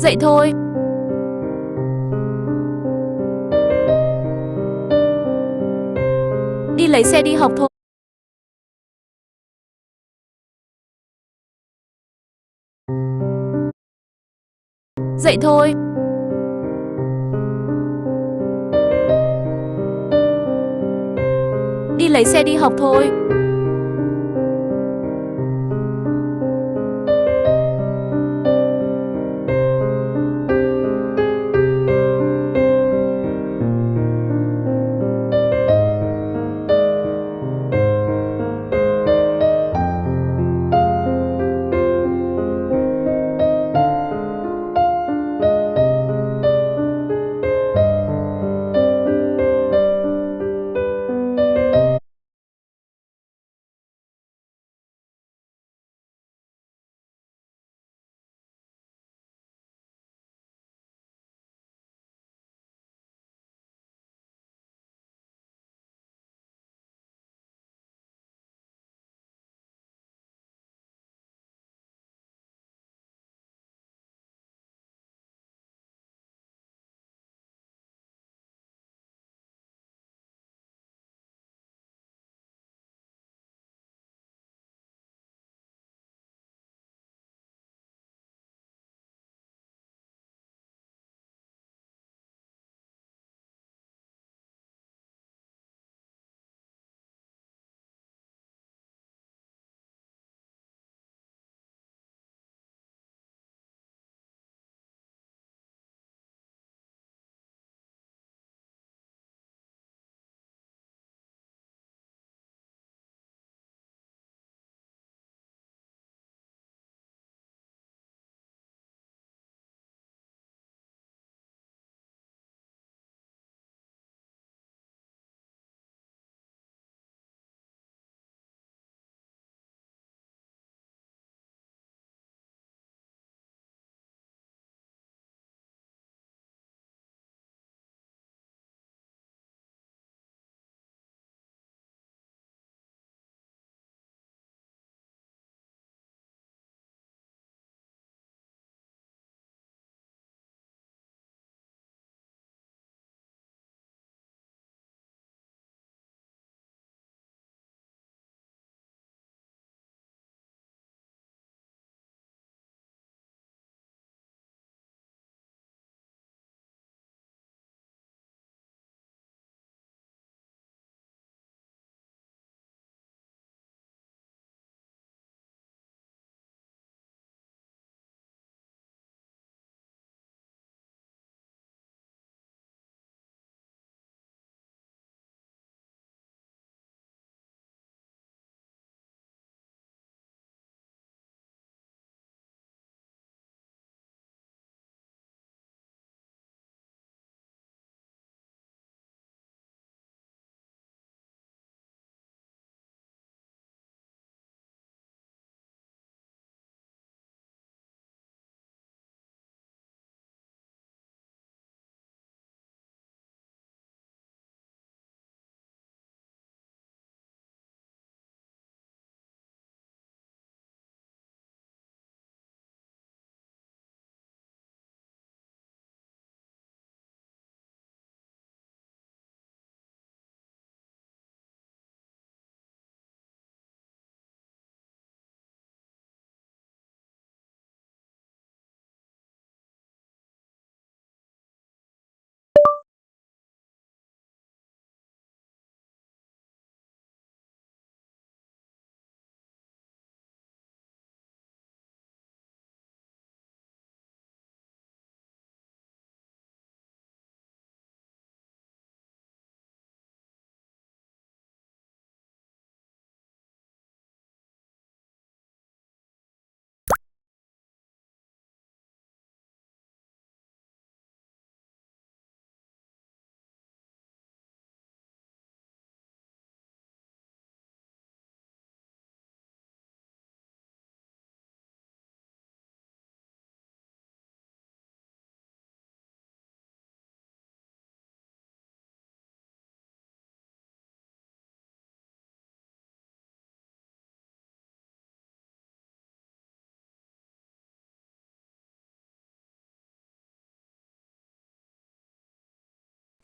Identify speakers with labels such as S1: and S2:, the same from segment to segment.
S1: Dậy thôi. Đi lấy xe đi học thôi. Dậy thôi. Đi lấy xe đi học thôi.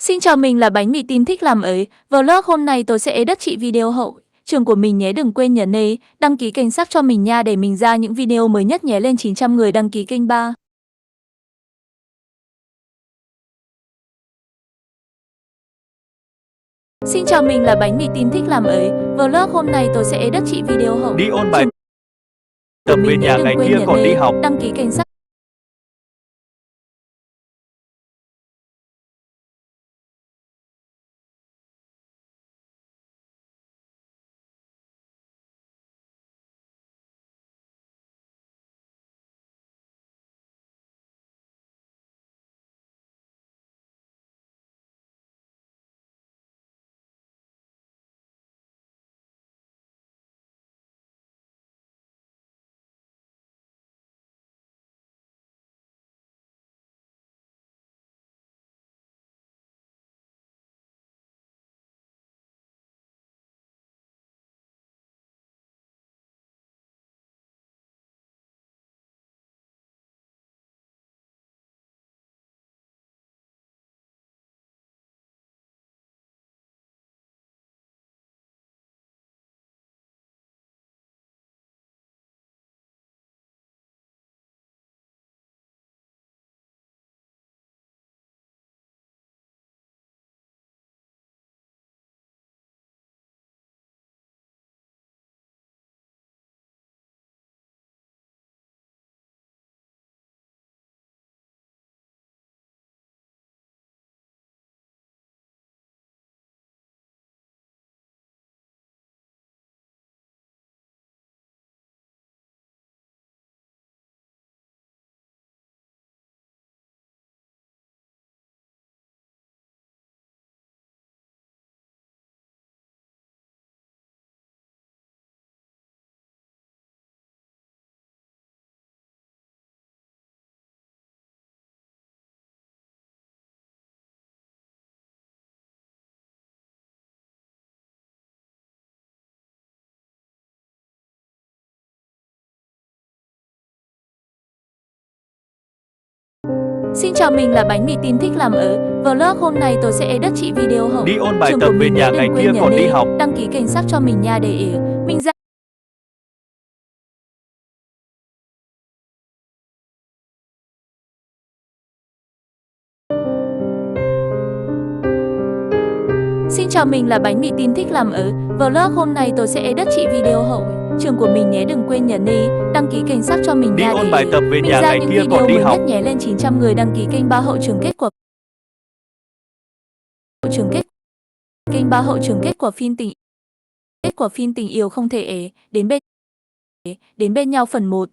S1: Xin chào, mình là Bánh Mì Tin thích làm ấy. Vlog hôm nay tôi sẽ đất chị video hậu trường của mình nhé. Đừng quên nhấn đăng ký kênh sắp cho mình nha để mình ra những video mới nhất nhé. Lên 900 người đăng ký kênh ba. Xin chào, mình là Bánh Mì Tin thích làm ấy. Vlog hôm nay tôi sẽ đất chị video hậu
S2: Đi ôn bài
S1: trường
S2: tập
S1: của
S2: về
S1: mình nhé.
S2: nhà
S1: Đừng
S2: ngày
S1: quên
S2: kia
S1: nhấn
S2: còn đi học.
S1: đăng ký kênh sắp. Xin chào, mình là Bánh Mì Tin thích làm ở. Vlog hôm nay tôi sẽ đất chị video hậu
S2: Đi ôn bài
S1: trường
S2: tập
S1: của
S2: về
S1: mình
S2: nhà
S1: nhé.
S2: ngày
S1: Đừng
S2: kia
S1: quên
S2: còn đi
S1: nhấn
S2: học.
S1: đăng ký kênh sắp cho mình nha để mình ra Xin chào, mình là Bánh Mì Tin thích làm ở. Vlog hôm nay tôi sẽ đất chị video hậu trường của mình nhé. Đừng quên nhấn đăng ký kênh sắp cho mình
S2: Đi
S1: nha
S2: ôn
S1: để
S2: bài tập về
S1: mình
S2: nhà
S1: ra
S2: ngày
S1: những
S2: kia
S1: video
S2: còn đi
S1: mới
S2: học.
S1: nhất nhé. Lên 900 người đăng ký kênh ba hậu trường kết của kênh ba hậu trường kết của phim tình yêu không thể đến bên nhau phần 1.